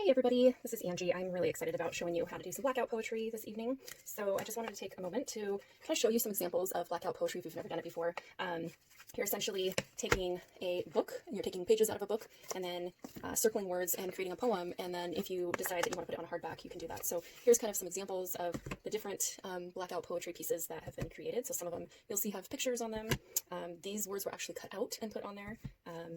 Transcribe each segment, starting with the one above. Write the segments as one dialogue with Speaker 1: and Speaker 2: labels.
Speaker 1: Hey everybody, this is Angie. I'm really excited about showing you how to do some blackout poetry this evening. So I just wanted to take a moment to kind of show you some examples of blackout poetry if you've never done it before. You're essentially taking a book, you're taking pages out of a book, and then circling words and creating a poem, and then if you decide that you want to put it on a hardback, you can do that. So here's kind of some examples of the different blackout poetry pieces that have been created. So some of them you'll see have pictures on them. These words were actually cut out and put on there.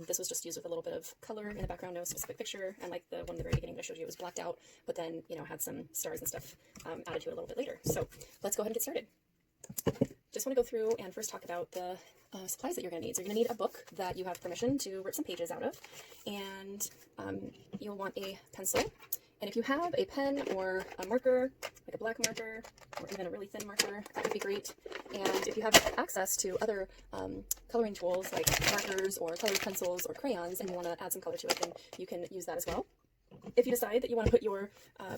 Speaker 1: This was just used with a little bit of color in the background, no specific picture, and like the one in the very beginning that I showed you, it was blacked out, but then, you know, had some stars and stuff added to it a little bit later. So let's go ahead and get started. Just want to go through and first talk about the supplies that you're going to need. So you're going to need a book that you have permission to rip some pages out of, and you'll want a pencil. And if you have a pen or a marker, like a black marker, or even a really thin marker, that would be great. And if you have access to other coloring tools like markers or colored pencils or crayons, and you want to add some color to it, then you can use that as well. If you decide that you want to put your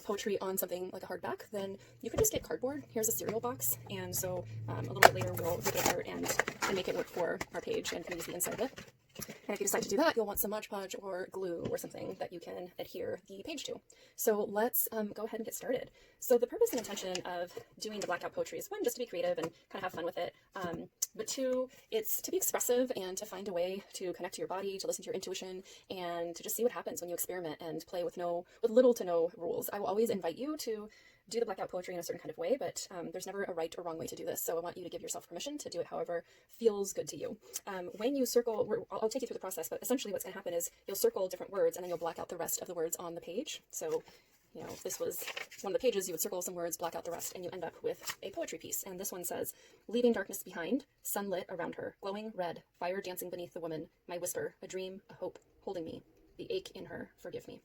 Speaker 1: poetry on something like a hardback, then you can just get cardboard. Here's a cereal box, and so a little bit later we'll rip it apart and make it work for our page and can use the inside of it. And if you decide to do that, you'll want some Modge Podge or glue or something that you can adhere the page to. So let's go ahead and get started. So the purpose and intention of doing the blackout poetry is one, just to be creative and kind of have fun with it. But two, it's to be expressive and to find a way to connect to your body, to listen to your intuition, and to just see what happens when you experiment and play with little to no rules. I will always invite you to do the blackout poetry in a certain kind of way, but there's never a right or wrong way to do this. So I want you to give yourself permission to do it however feels good to you. When you circle, I'll take you through the process, but essentially what's going to happen is you'll circle different words and then you'll black out the rest of the words on the page. So, you know, if this was one of the pages, you would circle some words, black out the rest, and you end up with a poetry piece. And this one says, leaving darkness behind, sunlit around her, glowing red, fire dancing beneath the woman, my whisper, a dream, a hope, holding me, the ache in her, forgive me.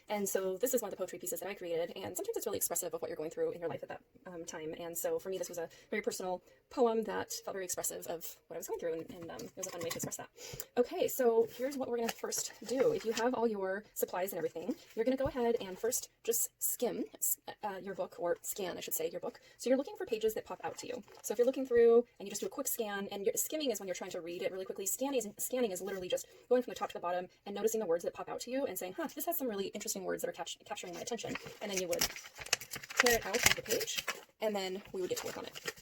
Speaker 1: And so this is one of the poetry pieces that I created, and sometimes it's really expressive of what you're going through in your life at that time. And so for me, this was a very personal poem that felt very expressive of what I was going through, and it was a fun way to express that. Okay, so here's what we're going to first do. If you have all your supplies and everything, you're going to go ahead and first just skim your book, or scan, I should say, your book. So you're looking for pages that pop out to you. So if you're looking through and you just do a quick scan, and skimming is when you're trying to read it really quickly. Scanning is literally just going from the top to the bottom and noticing the words that pop out to you and saying, huh, this has some really interesting words that are capturing my attention. And then you would tear it out of the page, and then we would get to work on it.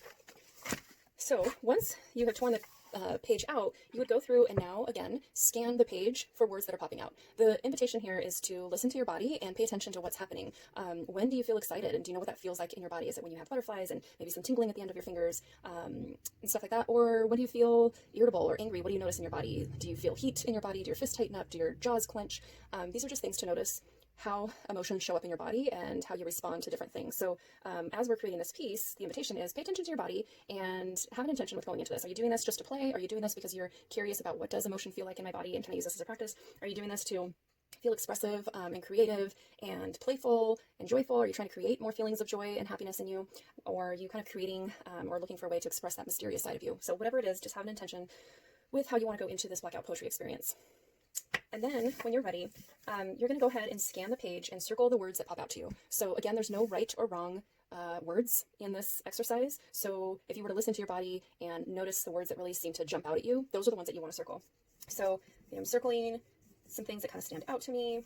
Speaker 1: So once you have torn the page out, you would go through and now again scan the page for words that are popping out. The invitation here is to listen to your body and pay attention to what's happening. When do you feel excited, and do you know what that feels like in your body? Is it when you have butterflies and maybe some tingling at the end of your fingers and stuff like that? Or when do you feel irritable or angry? What do you notice in your body? Do you feel heat in your body? Do your fists tighten up? Do your jaws clench? These are just things to notice how emotions show up in your body and how you respond to different things. So as we're creating this piece, the invitation is pay attention to your body and have an intention with going into this. Are you doing this just to play? Are you doing this because you're curious about what does emotion feel like in my body, and can I use this as a practice? Are you doing this to feel expressive and creative and playful and joyful? Are you trying to create more feelings of joy and happiness in you? Or are you kind of creating or looking for a way to express that mysterious side of you? So whatever it is, just have an intention with how you want to go into this blackout poetry experience. And then when you're ready, you're going to go ahead and scan the page and circle the words that pop out to you. So again, there's no right or wrong words in this exercise. So if you were to listen to your body and notice the words that really seem to jump out at you, those are the ones that you want to circle. So I'm circling some things that kind of stand out to me.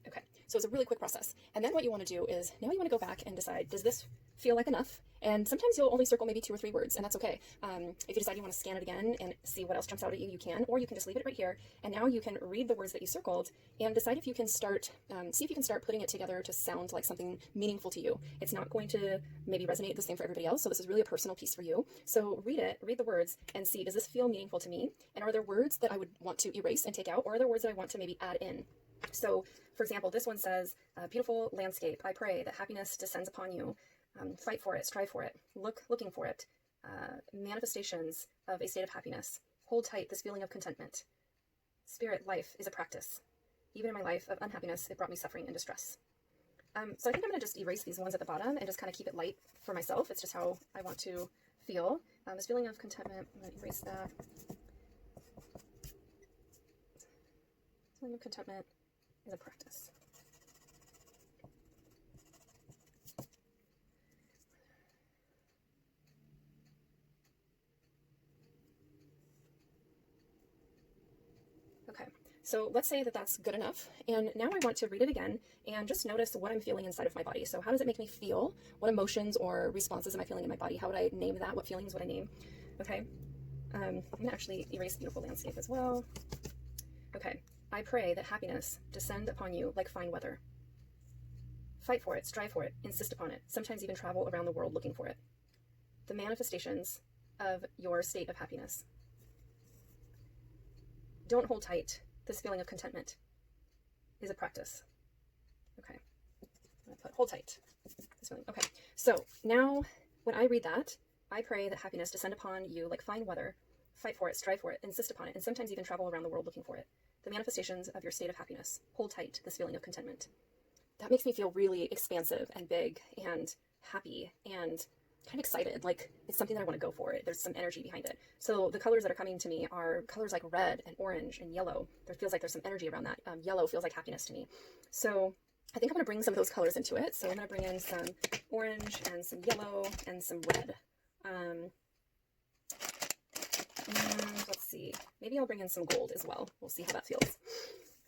Speaker 1: Okay, so it's a really quick process. And then what you want to do is, now you want to go back and decide, does this feel like enough? And sometimes you'll only circle maybe 2 or 3 words, and that's okay. If you decide you want to scan it again and see what else jumps out at you, you can, or you can just leave it right here. And now you can read the words that you circled and decide if you can start, see if you can start putting it together to sound like something meaningful to you. It's not going to maybe resonate the same for everybody else, so this is really a personal piece for you. So read the words and see, does this feel meaningful to me? And are there words that I would want to erase and take out, or are there words that I want to maybe add in? So for example, this one says, beautiful landscape, I pray that happiness descends upon you. Fight for it, strive for it, looking for it, manifestations of a state of happiness, hold tight this feeling of contentment. Spirit, life is a practice. Even in my life of unhappiness, it brought me suffering and distress. So I think I'm going to just erase these ones at the bottom and just kind of keep it light for myself. It's just how I want to feel. This feeling of contentment, I'm going to erase that. Feeling of contentment is a practice. So let's say that that's good enough. And now I want to read it again and just notice what I'm feeling inside of my body. So how does it make me feel? What emotions or responses am I feeling in my body? How would I name that? What feelings would I name? Okay. I'm going to actually erase beautiful landscape as well. Okay. I pray that happiness descend upon you like fine weather. Fight for it, strive for it, insist upon it, sometimes even travel around the world looking for it. The manifestations of your state of happiness. Don't hold tight. This feeling of contentment is a practice. Okay. I'm going to put hold tight. This feeling. Okay. So now when I read that, I pray that happiness descend upon you like fine weather. Fight for it, strive for it, insist upon it, and sometimes even travel around the world looking for it. The manifestations of your state of happiness. Hold tight this feeling of contentment. That makes me feel really expansive and big and happy and kind of excited. Like it's something that I want to go for. There's some energy behind it. So the colors that are coming to me are colors like red and orange and yellow. There feels like there's some energy around that. Yellow feels like happiness to me. So I think I'm going to bring some of those colors into it. So I'm going to bring in some orange and some yellow and some red. And let's see, maybe I'll bring in some gold as well. We'll see how that feels.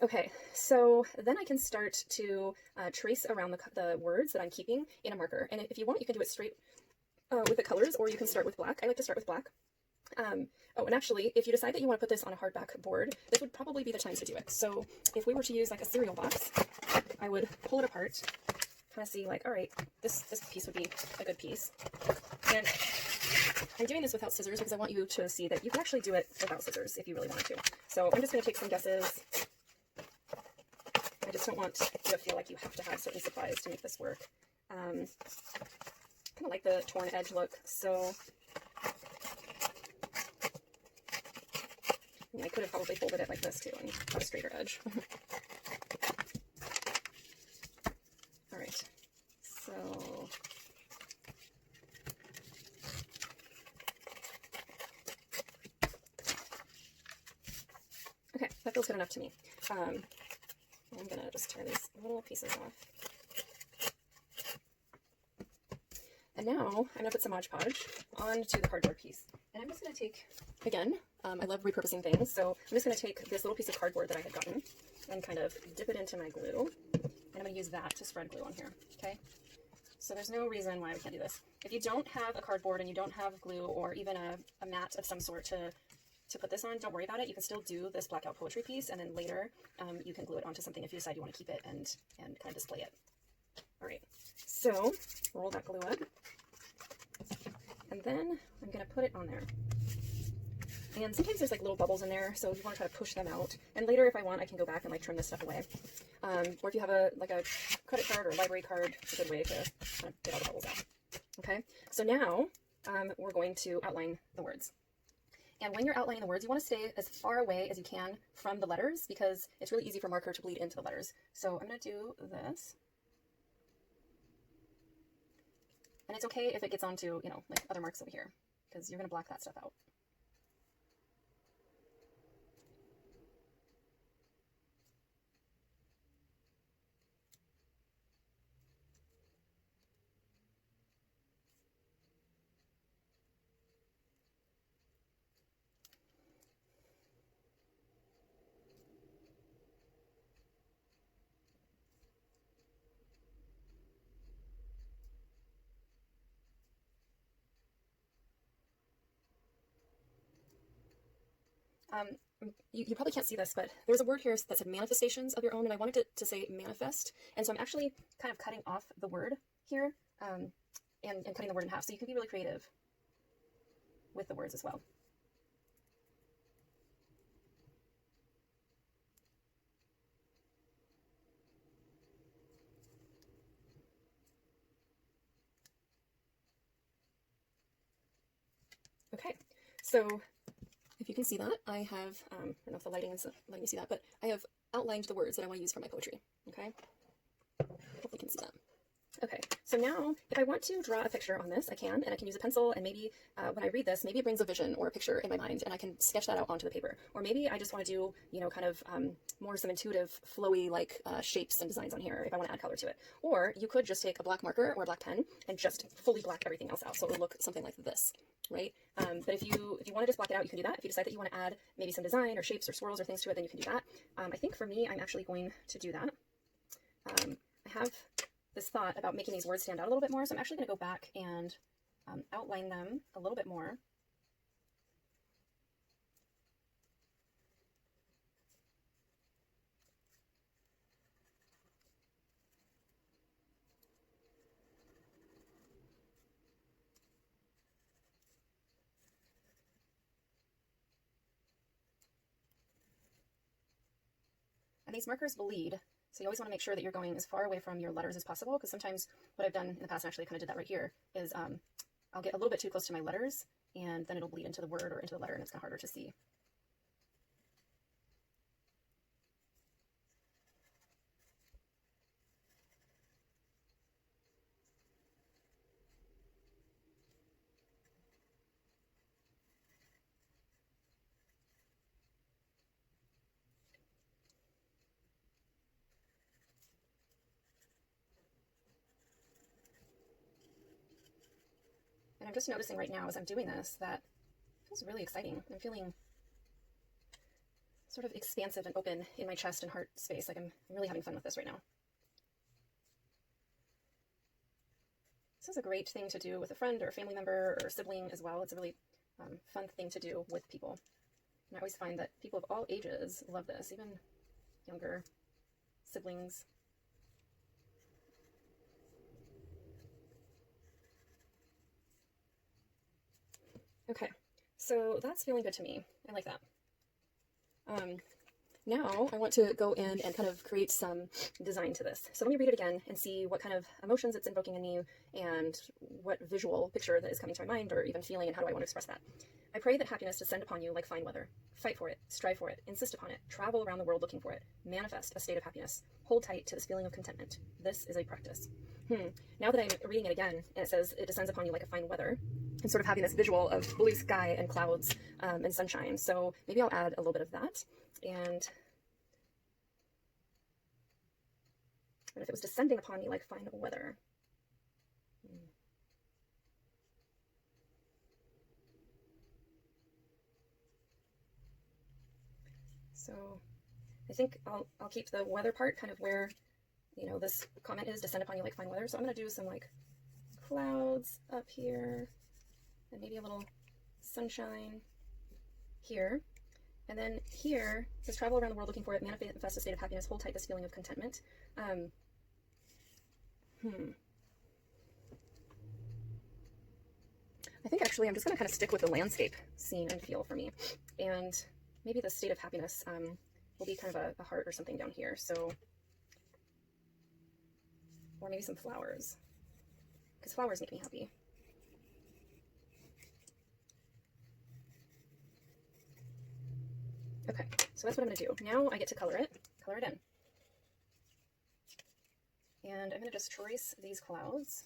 Speaker 1: Okay, so then I can start to trace around the words that I'm keeping in a marker. And if you want, you can do it straight with the colors, or you can start with black. I like to start with black. Oh, and actually, if you decide that you want to put this on a hardback board, this would probably be the time to do it. So if we were to use like a cereal box, I would pull it apart, kind of see like, all right, this piece would be a good piece. And I'm doing this without scissors because I want you to see that you can actually do it without scissors if you really wanted to. So I'm just going to take some guesses. I just don't want you to feel like you have to have certain supplies to make this work. Kind of like the torn edge look, so I could have probably folded it like this too and got a straighter edge. All right, so okay, that feels good enough to me. I'm gonna just tear these little pieces off. And now I'm gonna put some Modge Podge onto the cardboard piece. And I'm just gonna take, again, I love repurposing things, so I'm just gonna take this little piece of cardboard that I had gotten and kind of dip it into my glue. And I'm gonna use that to spread glue on here, okay? So there's no reason why we can't do this. If you don't have a cardboard and you don't have glue or even a mat of some sort to put this on, don't worry about it. You can still do this Blackout Poetry piece, and then later you can glue it onto something if you decide you want to keep it and kind of display it. All right, so roll that glue up, and then I'm going to put it on there. And sometimes there's like little bubbles in there, so if you want to try to push them out, and later if I want, I can go back and like trim this stuff away. Or if you have a credit card or a library card, it's a good way to kind of get all the bubbles out. Okay, so now we're going to outline the words. And when you're outlining the words, you want to stay as far away as you can from the letters because it's really easy for marker to bleed into the letters. So I'm going to do this. And it's okay if it gets onto, you know, like other marks over here because you're going to black that stuff out. You probably can't see this, but there's a word here that said manifestations of your own, and I wanted to say manifest, and so I'm actually kind of cutting off the word here and cutting the word in half, so you can be really creative with the words as well. Okay, so if you can see that, I have, I don't know if the lighting is letting me see that, but I have outlined the words that I want to use for my poetry, okay? Hopefully you can see that. Okay, so now if I want to draw a picture on this, I can, and I can use a pencil, and maybe when I read this, maybe it brings a vision or a picture in my mind, and I can sketch that out onto the paper. Or maybe I just want to do, you know, kind of more some intuitive, flowy, like shapes and designs on here if I want to add color to it. Or you could just take a black marker or a black pen and just fully black everything else out, so it would look something like this, right? But if you want to just black it out, you can do that. If you decide that you want to add maybe some design or shapes or swirls or things to it, then you can do that. I think for me, I'm actually going to do that. I have this thought about making these words stand out a little bit more, so I'm actually going to go back and outline them a little bit more. And these markers bleed, so you always want to make sure that you're going as far away from your letters as possible, because sometimes what I've done in the past, and actually I kind of did that right here, is I'll get a little bit too close to my letters, and then it'll bleed into the word or into the letter, and it's kind of harder to see. And I'm just noticing right now as I'm doing this that it feels really exciting. I'm feeling sort of expansive and open in my chest and heart space. Like I'm really having fun with this right now. This is a great thing to do with a friend or a family member or a sibling as well. It's a really fun thing to do with people. And I always find that people of all ages love this, even younger siblings. Okay, so that's feeling good to me. I like that. Now I want to go in and kind of create some design to this. So let me read it again and see what kind of emotions it's invoking in me and what visual picture that is coming to my mind or even feeling, and how do I want to express that. I pray that happiness descend upon you like fine weather. Fight for it, strive for it, insist upon it, travel around the world looking for it, manifest a state of happiness, hold tight to this feeling of contentment. This is a practice. Now that I'm reading it again, and it says it descends upon you like a fine weather, I'm sort of having this visual of blue sky and clouds and sunshine. So maybe I'll add a little bit of that. And if it was descending upon me like fine weather. So I think I'll keep the weather part kind of where, you know, this comment is, descend upon you like fine weather. So I'm going to do some like clouds up here and maybe a little sunshine here. And then here it says travel around the world looking for it, manifest a state of happiness, hold tight this feeling of contentment. I think actually I'm just going to kind of stick with the landscape scene and feel for me. And maybe the state of happiness will be kind of a heart or something down here. So, or maybe some flowers, because flowers make me happy. Okay, so that's what I'm going to do. Now I get to color it in. And I'm going to just trace these clouds.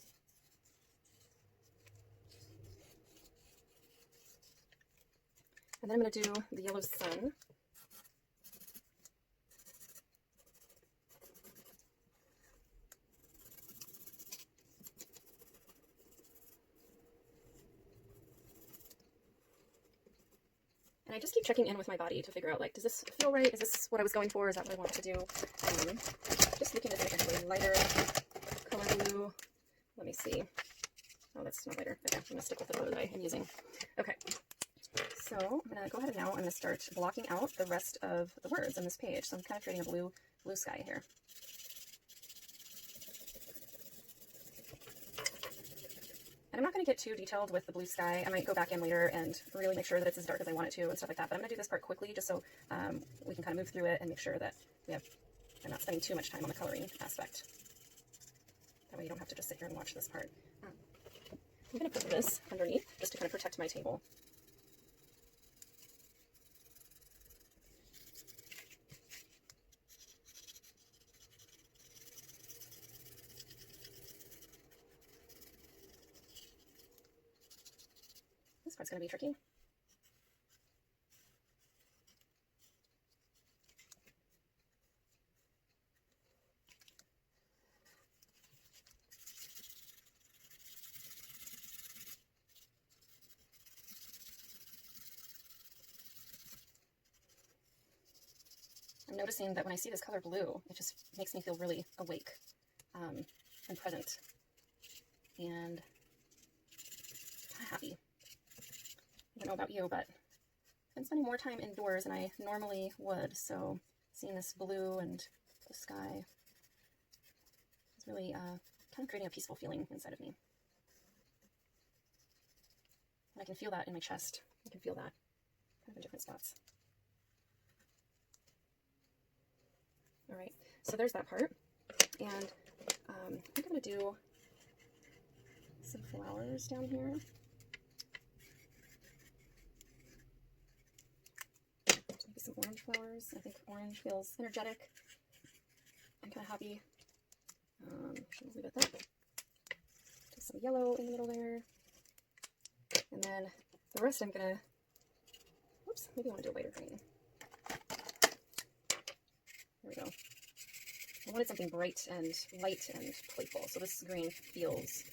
Speaker 1: And then I'm going to do the yellow sun. And I just keep checking in with my body to figure out, like, does this feel right? Is this what I was going for? Is that what I want to do? Just looking at a lighter color blue. Let me see. Oh, that's not lighter. Okay, I'm going to stick with the color that I am using. Okay. So I'm going to go ahead and now I'm going to start blocking out the rest of the words on this page. So I'm kind of creating a blue sky here. And I'm not going to get too detailed with the blue sky. I might go back in later and really make sure that it's as dark as I want it to and stuff like that. But I'm going to do this part quickly just so we can kind of move through it and make sure that I'm not spending too much time on the coloring aspect. That way you don't have to just sit here and watch this part. I'm going to put this underneath just to kind of protect my table. part's going to be tricky. I'm noticing that when I see this color blue, it just makes me feel really awake and present and kind of happy. I don't know about you, but I've been spending more time indoors than I normally would, so seeing this blue and the sky is really kind of creating a peaceful feeling inside of me. And I can feel that in my chest. I can feel that kind of in different spots. All right, so there's that part, and I think I'm going to do some flowers down here. Maybe some orange flowers. I think orange feels energetic and kind of happy. Should leave it at that. Do some yellow in the middle there, and then the rest I'm going to, whoops, maybe I want to do a lighter green. There we go. I wanted something bright and light and playful, so this green feels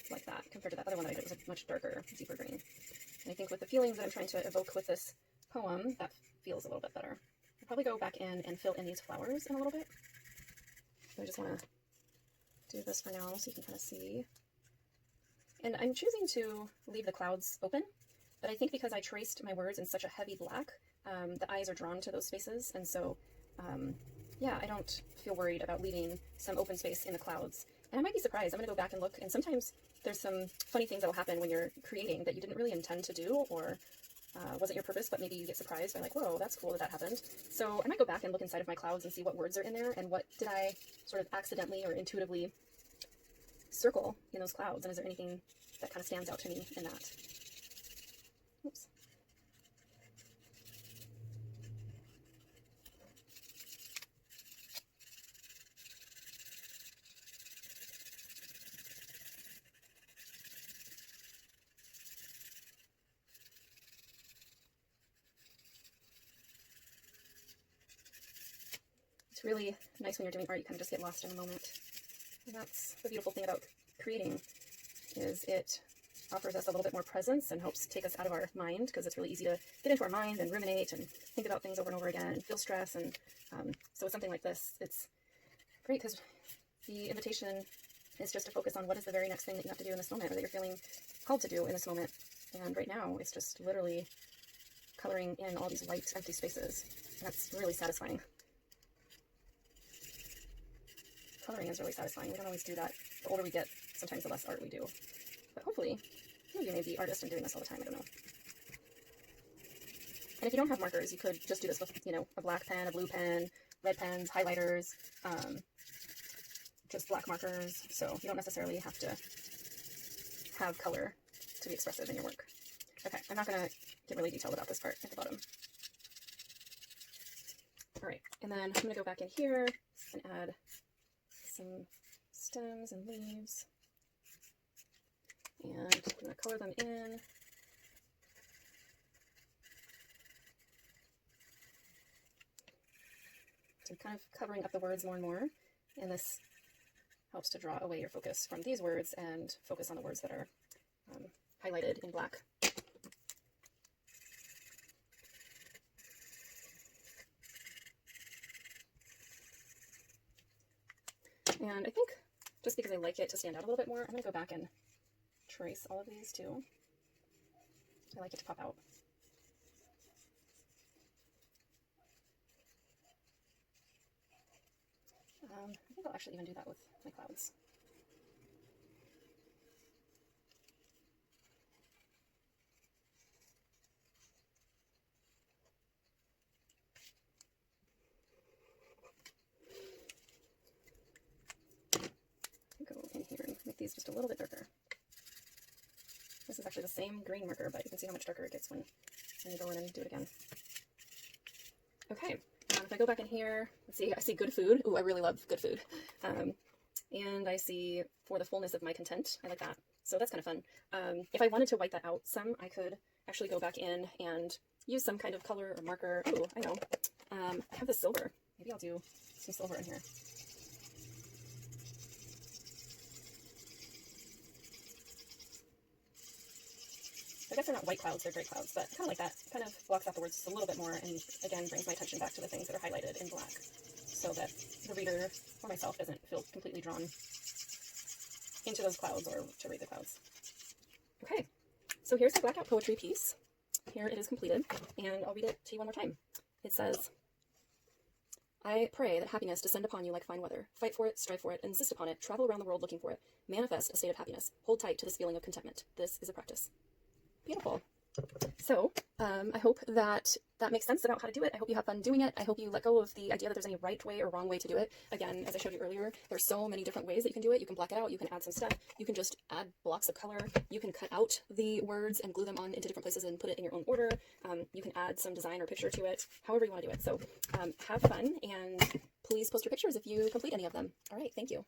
Speaker 1: like that compared to that other one that I did was a much darker, deeper green. And I think with the feelings that I'm trying to evoke with this poem, that feels a little bit better. I'll probably go back in and fill in these flowers in a little bit. So I just want to do this for now so you can kind of see. And I'm choosing to leave the clouds open, but I think because I traced my words in such a heavy black, the eyes are drawn to those spaces, and so yeah, I don't feel worried about leaving some open space in the clouds. And I might be surprised. I'm going to go back and look, and sometimes there's some funny things that will happen when you're creating that you didn't really intend to do, or wasn't your purpose, but maybe you get surprised by like, whoa, that's cool that that happened. So I might go back and look inside of my clouds and see what words are in there, and what did I sort of accidentally or intuitively circle in those clouds, and is there anything that kind of stands out to me in that. Oops. It's really nice when you're doing art, you kind of just get lost in a moment. And that's the beautiful thing about creating, is it offers us a little bit more presence and helps take us out of our mind, because it's really easy to get into our mind and ruminate and think about things over and over again and feel stress. And so with something like this, it's great because the invitation is just to focus on what is the very next thing that you have to do in this moment, or that you're feeling called to do in this moment. And right now, it's just literally coloring in all these white, empty spaces. And that's really satisfying. Coloring is really satisfying. We don't always do that. The older we get, sometimes the less art we do. But hopefully, you may be artists and doing this all the time, I don't know. And if you don't have markers, you could just do this with, you know, a black pen, a blue pen, red pens, highlighters, just black markers. So you don't necessarily have to have color to be expressive in your work. Okay, I'm not going to get really detailed about this part at the bottom. All right, and then I'm going to go back in here and add some stems and leaves, and I'm going to color them in. So I'm kind of covering up the words more and more, and this helps to draw away your focus from these words and focus on the words that are highlighted in black. And I think just because I like it to stand out a little bit more, I'm going to go back and trace all of these too. I like it to pop out. I think I'll actually even do that with my clouds. Go in here and make these just a little bit darker. This is actually the same green marker, but you can see how much darker it gets when you go in and do it again. Okay, if I go back in here, let's see, I see good food. Ooh, I really love good food. And I see for the fullness of my content. I like that. So that's kind of fun. If I wanted to white that out some, I could actually go back in and use some kind of color or marker. Oh, I know. I have this silver. Maybe I'll do some silver in here. I guess they're not white clouds, they're gray clouds, but kind of like that. Kind of blocks out the words just a little bit more and, again, brings my attention back to the things that are highlighted in black so that the reader or myself doesn't feel completely drawn into those clouds or to read the clouds. Okay, so here's the Blackout Poetry piece. Here it is completed, and I'll read it to you one more time. It says, I pray that happiness descend upon you like fine weather. Fight for it, strive for it, insist upon it, travel around the world looking for it. Manifest a state of happiness. Hold tight to this feeling of contentment. This is a practice. Beautiful. So I hope that that makes sense about how to do it. I hope you have fun doing it. I hope you let go of the idea that there's any right way or wrong way to do it. Again, as I showed you earlier, there's so many different ways that you can do it. You can black it out. You can add some stuff. You can just add blocks of color. You can cut out the words and glue them on into different places and put it in your own order. You can add some design or picture to it, however you want to do it. So have fun, and please post your pictures if you complete any of them. All right, thank you.